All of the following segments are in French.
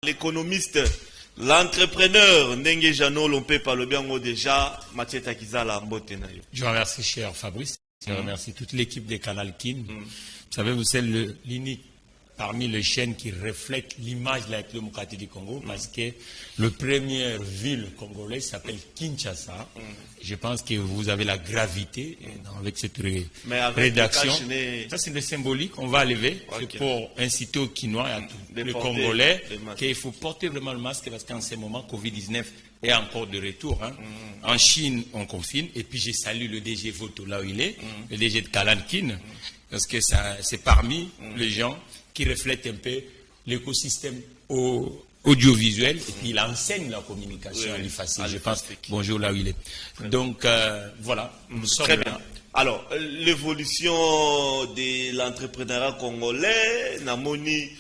l'économiste, l'entrepreneur, Ndenge Jano, l'on peut parler bien déjà, Mathieu Takizala, Mbotenayo. Je remercie cher Fabrice, je remercie toute l'équipe de Canal Kin. Vous savez, vous êtes l'unique parmi les chaînes qui reflètent l'image de la République démocratique du Congo, parce que la première ville congolaise s'appelle Kinshasa. Je pense que vous avez la gravité avec cette rédaction. Ça, c'est le symbolique, on va lever. C'est pour inciter aux Kinois et à tous les Congolais qu'il faut porter vraiment le masque, parce qu'en ce moment, Covid-19 est encore de retour. En Chine, on confine. Et puis, je salue le DG Voto là où il est, le DG de Canal Kin, parce que c'est parmi les gens qui reflète un peu l'écosystème audiovisuel, et puis il enseigne la communication à l'IFACI. Je pense, bonjour là où il est. Donc, voilà, nous sommes très là. bien. Alors, l'évolution de l'entrepreneuriat congolais, Namoni,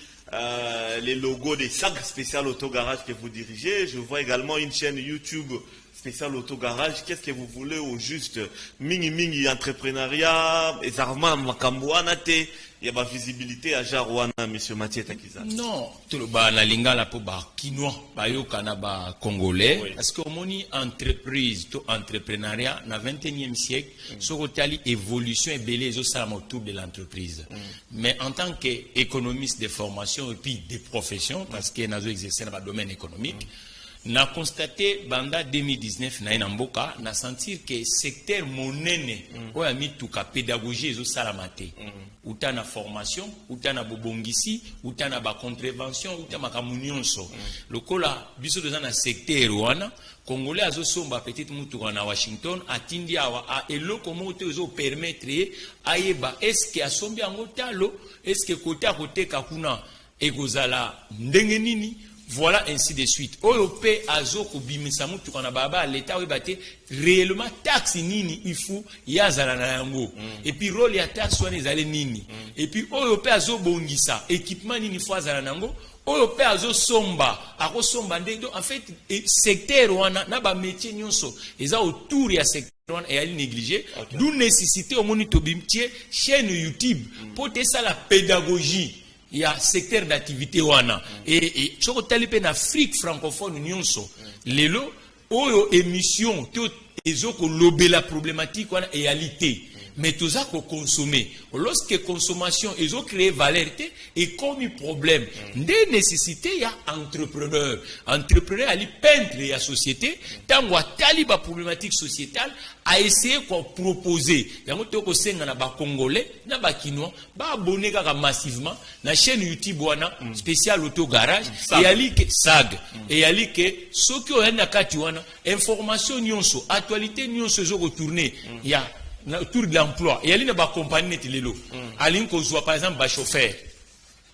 les logos des sacs spécial autogarage que vous dirigez. Je vois également une chaîne YouTube spécial autogarage. Qu'est-ce que vous voulez au juste? Mingi entrepreneuriat, et Zarma Makambouanate. Il y a ma visibilité à Jarouana, monsieur Mathieu Takiza. Non, tout le bas na linga la po ba kinois, ba yo kanaba congolais. Parce que moni entreprise, tout entrepreneuriat, na 21e siècle, sur tali évolution et belé zo ça autour de l'entreprise. Mais en tant qu'économiste de formation et puis de profession, parce que nazo exercer dans le domaine économique, n'a constaté banda 2019 na inamboka na sentir que secteur monene o ya mituka pédagogie ezo salamate uta na formation uta na bobongisi uta na ba contravention uta makamunionso lokola biso doza na secteur wana congolais azo somba peut-être mutuka na Washington atindi awa a eloko moto ezo permettre ayeba est-ce que asombi yango talo est-ce que côté kakuna ekozala ndenge nini. Voilà, ainsi de suite. OOP azoko bimisamu tukana baba l'état oui baté réellement taxe nini il faut yazala na yango. Et puis rôle ya taxe wana ezale nini. Et puis OOP azo bongisa équipement nini faut azala nango. OOP azo somba ako somba ndendo en fait secteur wana na ba métier nyonso eza autour ya secteur et elle négligé d'où nécessité au monitor bimtier chaîne YouTube pour te ça la pédagogie. Il y a secteur d'activité wana et soko talipe na Afrique francophone nyonso lelo oyo émission to ezoko lobela problématique wana réalité mais tout ça qu'on consomme lorsque consommation ezo créer valeur et comme problème des nécessités il y a entrepreneur ali peindre la société tango atali ba problématique sociétale a essayé quoi proposer yango toko senga na ba congolais na ba kinois ba abonner kaka massivement na chaîne YouTube wana spécial auto garage et ali que sag et ali que ceux qui ont na kati wana information nyonso actualité nyonso zo retourner il y a autour de l'emploi et il y a une compagnie net lelo aline ko zoa par exemple ba chauffeur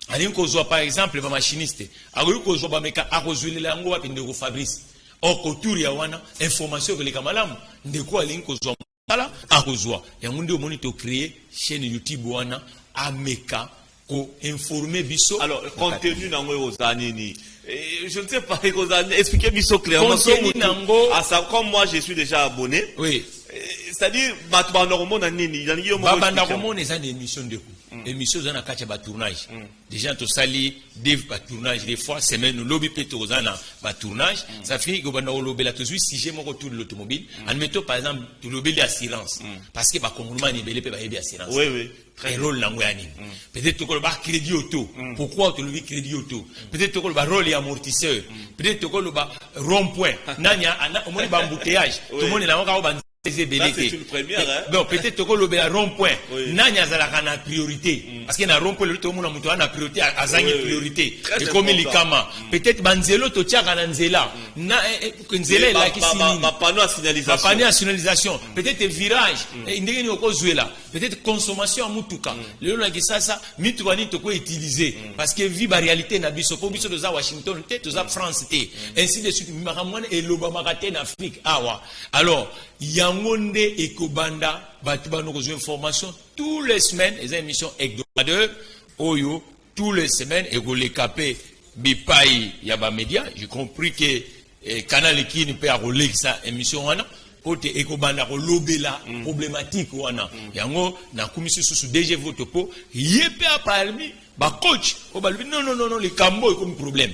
aline ko zoa par exemple ba machiniste akoyo ko zoa ba meka akozwela yango wa ndeko Fabrice autour ya wana information que les kamalamu ndeko aline ko zoa kala akozwa yango ndio monitor créer chaîne YouTube wana ameka ko informer biso. Alors contenu nango ozanini je ne sais pas expliquez biso clairement à ça comme moi je suis déjà abonné. Oui. C'est-à-dire, des émissions de émissions dans le tournage. Déjà, tu sali des tournages, des fois, semaine, nous lobby péto dans le tournage. Ça fait que nous lobby la toujours si j'ai mon retour de l'automobile. Admettons, par exemple, tu lobby l'assurance. Parce que, par contre, nous avons des assurances. Oui, oui. Très rôle l'angoyani. Peut-être que tu as crédit auto. Pourquoi tu lobby crédit auto? Peut-être que tu as rôle et amortisseur. Peut-être que tu as rond-point. Nanya, on a embouteillage. Tout le monde est là, c'est une première, hein? Bon, peut-être que le rond-point, nanya zalaka na priorité. Parce qu'il y a un rond-point, tout le monde a une priorité, a une priorité. Et comme les kama, peut-être banzelo to tchaka na nzela. Na nzela la qui signe. Ma panneau à signalisation. Ma panneau à signalisation. Peut-être virage. Ndenge ni okozwela. Peut-être consommation à mutuka. Le lo qui ça mituka ni to ko utiliser parce que vie ba réalité na biso po biso za Washington te to za France te. Ainsi de suite makamwana et loba makate na Afrique awa. Alors yangonde ekobanda batubano ko information tous les semaines les émissions hebdomadaires oyo tous les semaines et go les capé bipai ya ba média j'ai compris que Canal Kin peut enrôler ça émission wana pote ekobanda ko lobela problématique wana yango na komisi susu DG Votopo yepé parmi ba coach o ba non les cambo comme problème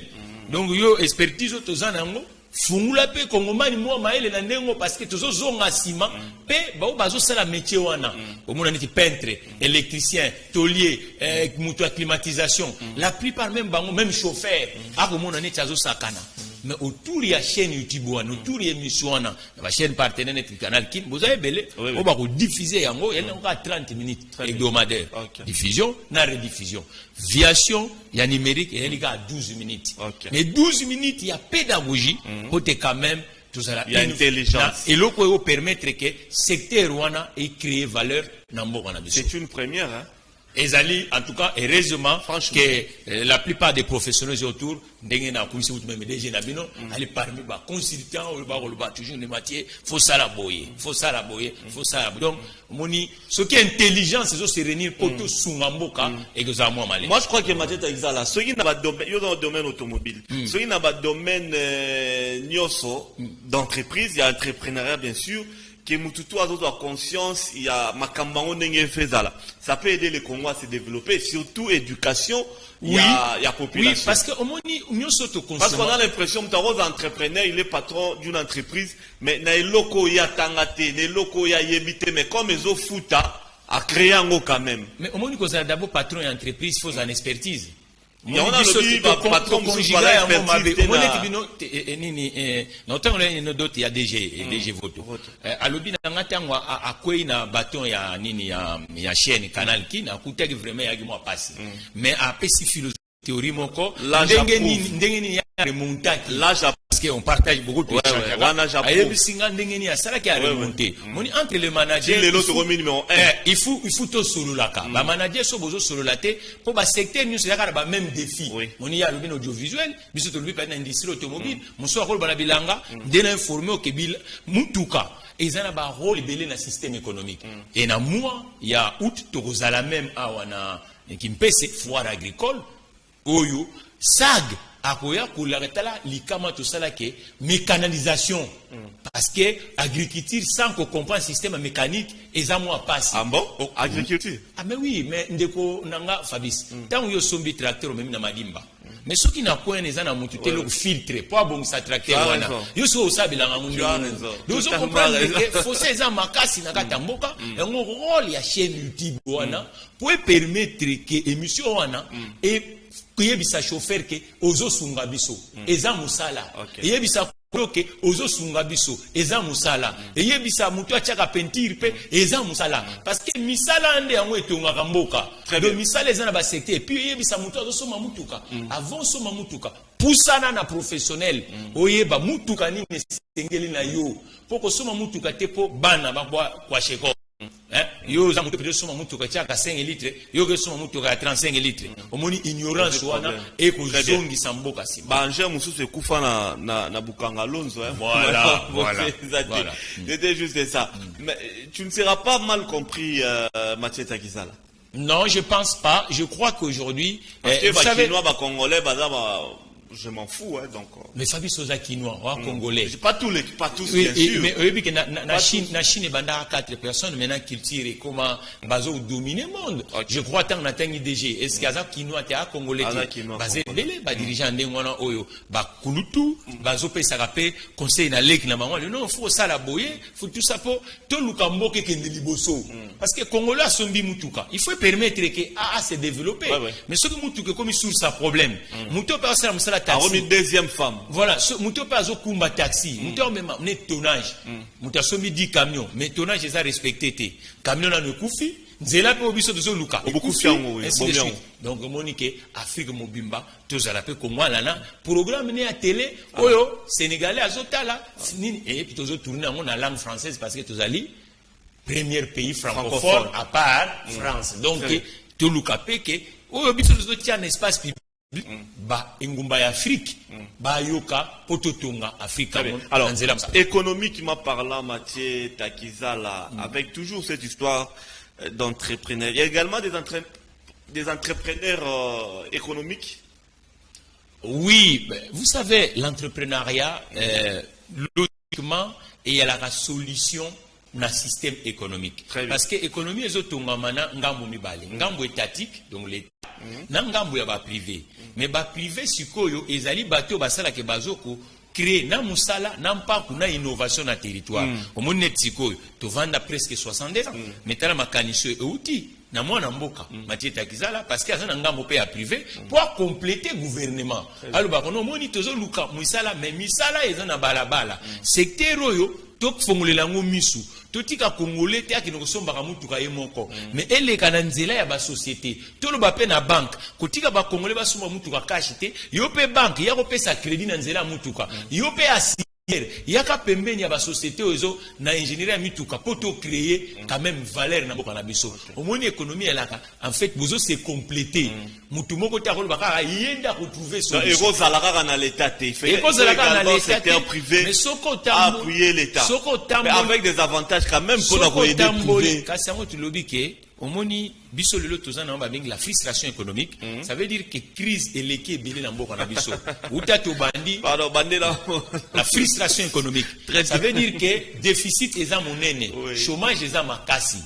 Donc yo expertise tozanango fungula pe kongomani mo maele na ndengo parce que tozo zonga sima pe ba bazo sala métier wana omona niti peintre électricien taulier mutu climatisation la plupart même bango même chauffeur akomona neti azo sakana. Mais autour il y a chaîne YouTube autour il y a émission la chaîne partenaire net canal Kin vous avez belé on va diffuser yango il y a 30 minutes hebdomadaire diffusion na rediffusion viation il y a numérique et il y a 12 minutes mais 12 minutes il y a pédagogie pour quand même tout ça il y a intelligence et l'eau permettre que secteur wana et créer valeur na mboka na biso. C'est une première hein. Ezali, en tout cas, heureusement, que la plupart des professionnels autour, même des jeunes abino, allez parmi les consultants, toujours les matières, faut ça la boyer, faut ça la boyer, faut ça la boyer. Donc, moni, ce qui est intelligent, c'est de se réunir pour tout sungamboka et que ça moi malé. Moi, je crois que Mathieu Exala, ceux qui n'ont pas de domaine automobile, ceux qui n'ont pas de domaine nyoso d'entreprise, il y a entrepreneuriat bien sûr. Que Mututu a d'autres conscience, il y a Makambango Nenge Fezala. Ça peut aider les Congolais à se développer, surtout éducation, il y a population. Oui, parce que au moins, nous sommes parce qu'on a l'impression que un entrepreneur, il est patron d'une entreprise, mais il y a loko ya tangate, il loko ya yebite, mais comme ils ont fouta, à créer un mot quand même. Mais au moins, nous avons d'abord patron et entreprise, il faut une expertise. Il y a un patron conjugal il y a DG voto alobi na ngata ngwa akwei na baton ya nini ya chaîne canal Kin akutaki vraiment ya gimo passer mais a pesi philosophie théorie moko ndenge ni ya remontaki là parce qu'on partage beaucoup de choses ayebi singa ndenge ni ya sala ki a remonter moni entre les managers il faut to solo la ka ba manager so bozo solo la te pour ba secteur nous c'est ba même défi moni ya lobi audiovisuel biso to lobi pa na industrie automobile moso akolo bana bilanga de l'informer au kebil mutuka et ils ont un rôle belé dans le système économique et na moi il y a août to kozala même awana qui mpese foire agricole oyo sag akoya kularetala likama to sala ke mécanisation parce que agriculture sans qu'on comprenne le système mécanique et ça moi passe ah bon agriculture ah mais oui mais ndeko nanga Fabrice tant yo sombi tracteur même na madimba mais ceux qui n'a point les ana mutu telo filtre pour bon ça tracteur wana yo so osabila ngamundi yo so comprendre que faut ces makasi na katamboka et ngo rôle ya chaîne YouTube wana pour permettre que émission wana et yebisa chauffeur ke ozo sunga biso eza musala yebisa que ozo sunga biso eza musala yebisa mutu achaka peinture pe eza musala parce que misala ande yango etonga mboka donc misala eza na ba secteur puis yebisa mutu azo soma mutuka avant soma mutuka pusana na professionnel oyeba mutuka ni sengeli na yo poko soma mutuka te po bana ba kwa sheko yo za mutu peut soma mutuka chaka 5 litres yo ke soma mutuka 35 litres omoni ignorance wana e ko zongi samboka si banje mususu ekufa na bukanga lonzo voilà c'était juste ça mais tu ne seras pas mal compris Mathieu Takizala. Non, je pense pas. Je crois qu'aujourd'hui, vous savez, Congolais, je m'en fous, hein, donc. Mais Fabi Soza Kinois, Congolais. Pas tous, bien sûr. Mais na Chine, banda 4 personnes maintenant qui tirent comment bazo dominer le monde. Je crois tant na tangi DG. Est-ce qu'il y a Kinois te Congolais basé belé ba dirigeant ndengwana oyo ba kulutu bazo pe sarape conseil na lek na bango. Non, faut ça la boyer, faut tout ça pour to lukamboke kende liboso. Parce que Congolais sombi mutuka. Il faut permettre que se développer. Mais ce que mutuka comme source à problème. Muto pa ça musala taxi. Une deuxième femme. Voilà, muto pas zo kumba taxi, muto même amener tonnage. Muto somi 10 camions, mais tonnage est à respecter. Camion na ne kufi, nzela pe obiso de luka. Beaucoup fiango, donc monique Afrique mobimba, tous à la paix comme moi là, programme né à télé, oyo sénégalais azotala, et puis tous tourner en la langue française parce que tous ali premier pays francophone à part France. Donc tout luka pe que oyo biso de tient un espace public. Ba ingumba ya Afrique ba yoka pototonga Afrique. Alors économiquement parlant Mathieu Takizala avec toujours cette histoire d'entrepreneurs, il y a également des entrepreneurs économiques. Oui, vous savez l'entrepreneuriat logiquement et il y a la solution na système économique. Parce que l'économie est autonome, ngambo mibale, ngambo étatique, donc l'État, na ngambo ya ba privé. Mais ba privé sikoyo ezali bato basala ke bazoko créer na musala na mpaku na innovation na territoire. Omoni net sikoyo to vanda presque 70 ans. Metala makanisho euti na mwana mboka Mathieu Kizala parce que azana ngambo pe ya privé pour compléter gouvernement. Alors ba kono moni tozo luka musala mais misala ezana balabala. Secteur oyo tok fongolela ngo misu. Totika Congolais te akino somba mutuka ye moko. Mais elle kana nzela ya ba société. Tolo ba pe na banque. Kotika ba Congolais ba somba mutuka cash te. Yo pe banque ya ko pesa crédit na nzela mutuka. Yo pe yaka pembeni ya ba société ozo na ingénierie ya mituka poto créer quand même valeur na boka na biso. Omoni économie elaka en fait bozo se compléter. Mutu moko ta ko baka yenda retrouver solution. Eko zalaka na l'état te. Eko zalaka na l'état privé. Mais soko tambo appuyer l'état. Mais avec des avantages quand même pour la aider privé. Kasi yango tu lobi ke omoni biso lelo tozana ba bengi la frustration économique. Ça veut dire que crise eleki ebele na mboka na biso. Uta to bandi. Pardon, bandi la frustration économique. Ça veut dire que déficit eza monene, chômage eza makasi.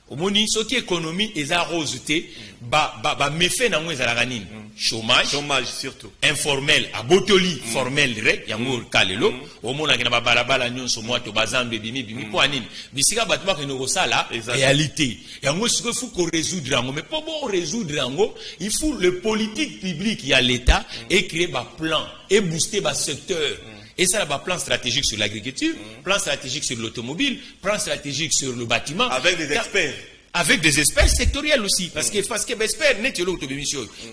Omoni soki économie eza rose te, ba méfait na ngo ezalaka nini? Chômage surtout. Informel, abotoli formel rek yango kalelo. Omona kina ba balabala nyonso mwa to bazambe bimi po anini. Bisika bato ba kino sala réalité. Yango siko faut ko résoudre yango mais pour bon résoudre yango, il faut le politique public y a l'état et créer ba plan et booster ba secteur. Et ça, là, plan stratégique sur l'agriculture, plan stratégique sur l'automobile, plan stratégique sur le bâtiment. Avec des experts. Avec des experts sectoriels aussi. Parce que experts,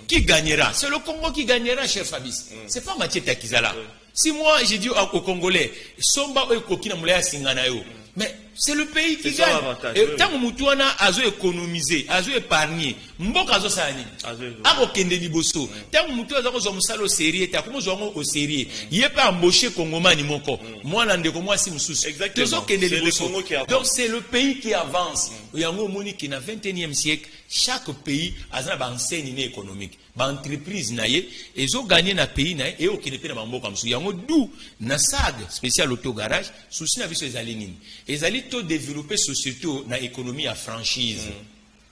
qui gagnera? C'est le Congo qui gagnera, cher Fabrice. C'est pas Mathieu Kizala. Si moi, j'ai dit aux Congolais, Somba Kokina Moulaya Singanayo, mais c'est le pays qui gagne. Et tant que Moutouana a économisé, a épargné, Mbok a sani, a kende liboso. Tant que Moutouana a musalo sérieux, t'as comme au sérieux. Il n'est pas embauché Congomani moko. Moi, l'ande comme moi, si moussous. Exactement. Donc c'est le pays qui avance. Il y a un moment qui dans le 21e siècle, chaque pays a une enseigne économique. Une entreprise naie, et ont gagné dans le pays naie, et au Kenya na mboka msu. Il y a un d'où na SAG spécial auto garage, souci na biso ezali nini. Ezali to développer société na économie à franchise.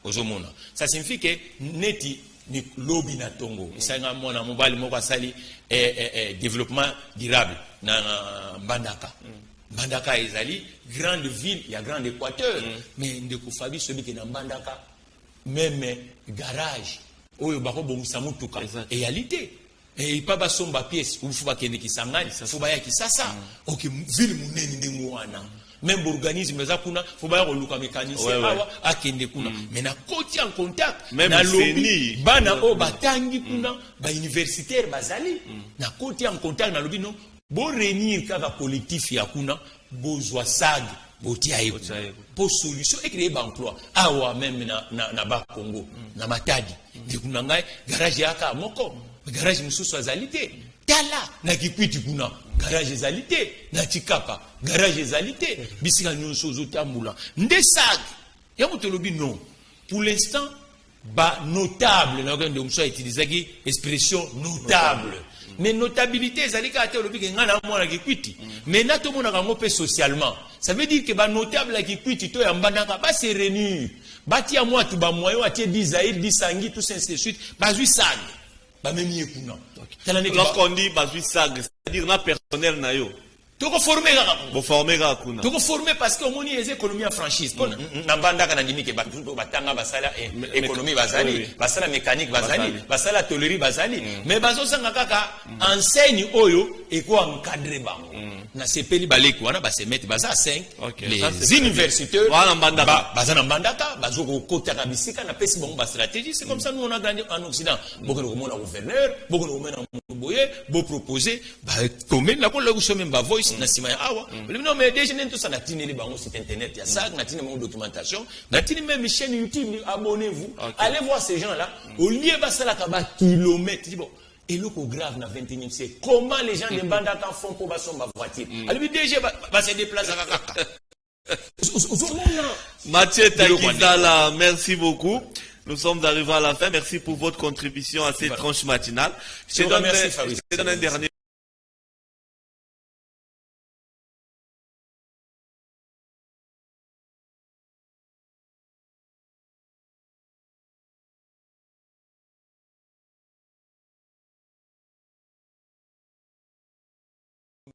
Ozomona. Ça signifie que neti ni lobby na tongo. Ça nga mona mobile moko sali développement durable na Mbandaka. Mbandaka ezali grande ville, il y a grand équateur. Mais ndeko Fabi celui qui na Mbandaka même garage oyo bako bongisa mutuka réalité. Et pas basomba pièce ou faut bakende kisangani, faut baya kisasa. OK, ville munene ndingo wana. Même organisme za kuna faut baya koluka mécanicien awa akende kuna. Mais na koti en contact na lobby bana o batangi kuna ba universitaire bazali. Na koti en contact na lobby no bo réunir kaka collectif ya kuna bozwa SAG botia eko pour solution et créer emploi awa même na ba Congo na Matadi ndikuna ngai garage yaka moko garage mususu azalité tala na Kikwiti kuna garage ezalité na Chikapa garage ezalité bisika nyonso zotambula nde SAG ya mutolobi non pour l'instant ba notable na ngende umso utiliser qui expression notable. Mais notabilité, ça veut dire que mais na to mona kango pe socialement. Ça veut dire que ba notable qui kwiti to yambandaka ba se réunir. Ba tia moi tu ba moyo atie 10 Zaïr 10 Sangi tout ça de suite. Ba zui sag. Ba memi ekuna. Lorsqu'on dit ba zui sag, c'est-à-dire na personnel na yo. Toko formé ga bo formé ga kuna. Toko formé parce que omoni les économies en franchise. Na mbandaka na ndimi ke ba batanga basala économie bazali, basala mécanique bazali, basala tôlerie bazali. Mais bazo sanga kaka enseigne oyo et quoi encadrer bango. Na sepeli baleki wana ba se mettre baza 5 les universitaires bazana mbandaka bazo ko kota ka bisika na pesi bango ba stratégie. C'est comme ça nous on a grandi en Occident. Boko ko mona gouverneur, boko ko mona boye, bo proposer ba commune na ko le so même ba voice na sima ya awa. Non mais déjà tout ça na tineli bango site internet ya ça na tineli mon documentation, na tineli même chaîne YouTube, abonnez-vous. Allez voir ces gens là au lieu basala ka ba kilomètres bon. Et le grave dans le 21e siècle. Comment les gens de Mbandaka font pour passer ma voiture? Alors, déjà, se déplacer à Kaka. Mathieu Kizala, merci beaucoup. Nous sommes arrivés à la fin. Merci pour votre contribution à cette tranche matinale. Je te donne un dernier.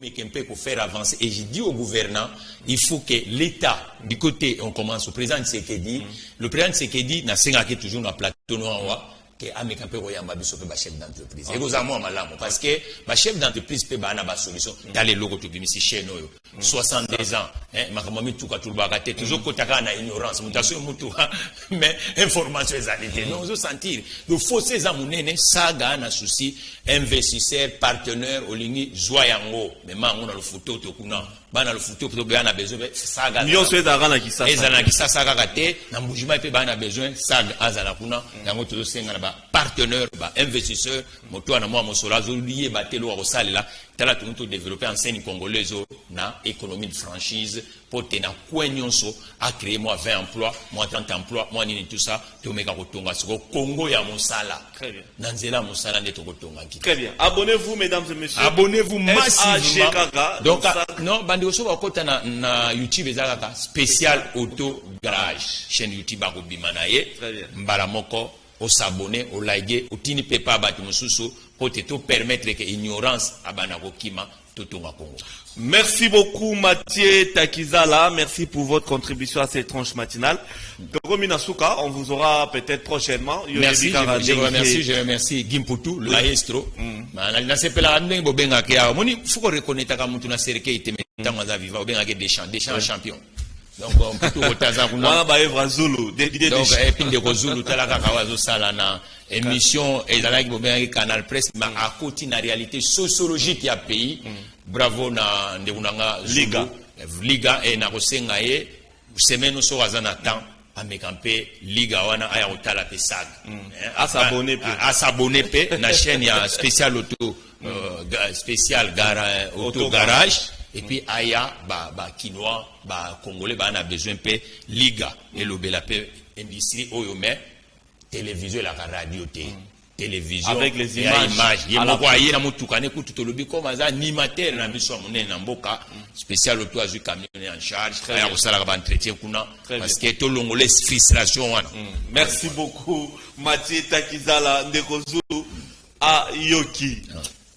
mais qu'on peut faire avancer. Et j'ai dit au gouvernant, il faut que l'État, du côté, on commence au président Tshisekedi, le président Tshisekedi n'a toujours un plateau noir, que ameka pe koyamba biso pe ba chef d'entreprise et vous amwa malamu parce que ba chef d'entreprise pe ba na ba solution dans les logos to bimisi chez nous 62 ans makamami tuka tulbaka te toujours kotaka na ignorance mutaso mutu mais information ezalité non zo sentir le fossé za munene saga na souci investisseur partenaire olingi zwa yango mais mango na le photo to kuna bana le photo to be na besoin saga nyo so ezana kisasa ezana kisasa saga te na mbujima pe ba na besoin saga azana kuna yango to senga na ba partenaire ba investisseur moto na moi mosola zo lié ba telo wa kosalela tala to développer en scène congolaise na économie de franchise pour tenir kwenyonso a créer moi 20 emplois moi 30 emplois moi nini tout ça to meka kotonga siko Congo ya mosala très bien nanzela mosala neto kotonga ki très bien abonnez-vous mesdames et messieurs abonnez-vous massivement donc non bandi oso ba kota na YouTube ezaka spécial auto garage chaîne YouTube ba kobima na ye mbala moko au s'abonner, au liker, au tini pepa bati mususu, pour te permettre que ignorance abana kima totonga Congo. Merci beaucoup Mathieu Takizala, merci pour votre contribution à cette tranche matinale. Romina Souka, on vous aura peut-être prochainement. Merci, je remercie Gimputu, le maestro. Na sepela ndenge bobenga ke ya. Moni fuko reconnaître ka mutu na serke ite metanga viva bobenga ke des champs champions. Donc on peut tout retaza kuna ba evra Zulu donc et puis de Zulu tala ka wazo sala na émission et la bobenga Canal Presse mais à côté na réalité sociologique ya pays. Bravo na ndekunanga Liga et na kosenga ye semaine so wazana temps amekampe Liga wana aya otala pe sag à s'abonner pe na chaîne ya spécial auto spécial auto garage et puis aya ba kinois ba congolais ba na besoin pe Liga et lobela pe industrie oyome télévision la radio télévision avec les images yemoko na mutukane kututolobi comme ça animateur na biso monene na mboka spécial auto azu camion en charge ya kosala ba entretien kuna parce que to longole frustration wana. Merci beaucoup Mathieu Takizala Ndeko Zulu à Yoki.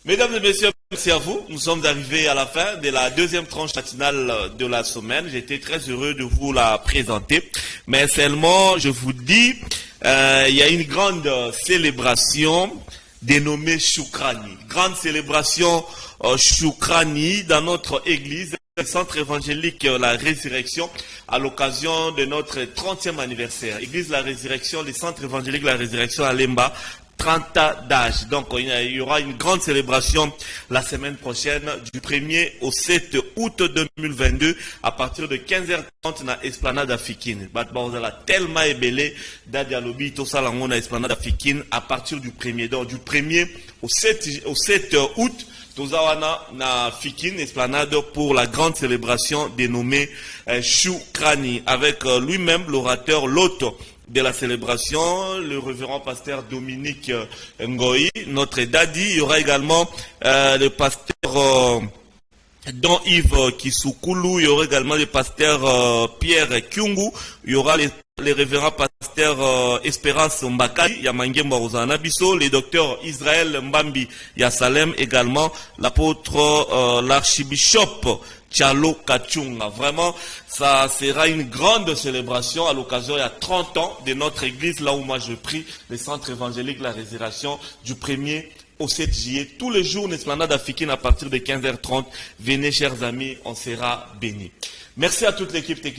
Mesdames et messieurs, merci à vous. Nous sommes arrivés à la fin de la deuxième tranche matinale de la semaine. J'étais très heureux de vous la présenter. Mais seulement, je vous dis, il y a une grande célébration dénommée Shukrani. Grande célébration Shukrani dans notre église, le centre évangélique La Résurrection, à l'occasion de notre 30e anniversaire. Église La Résurrection, le centre évangélique La Résurrection à Lemba. 30 ans d'âge. Donc, il y aura une grande célébration la semaine prochaine du 1er au 7 août 2022 à partir de 15h30 na Esplanade Afikine. Batbaozala tellement ébélé d'Adialobi, tout ça, on a Esplanade Afikine à partir du 1er. Donc, du 1er au 7 août, Tozawana na Fikine, Esplanade pour la grande célébration dénommée Shukrani avec lui-même l'orateur Loto de la célébration, le révérend pasteur Dominique Ngoï, notre daddy. Il y aura également le pasteur Don Yves Kisukulu, il y aura également le pasteur Pierre Kyungu, il y aura les révérends pasteurs Espérance Mbakali, Yamangemba Rosanabiso, le docteur Israël Mbambi Yasalem également, l'apôtre l'archibishop Tchalo Kachunga. Vraiment, ça sera une grande célébration à l'occasion, il y a 30 ans de notre église, là où moi je prie, le centre évangélique La Résurrection, du 1er au 7 juillet. Tous les jours, l'Esplanade Afikine à partir de 15h30. Venez, chers amis, on sera bénis. Merci à toute l'équipe technique.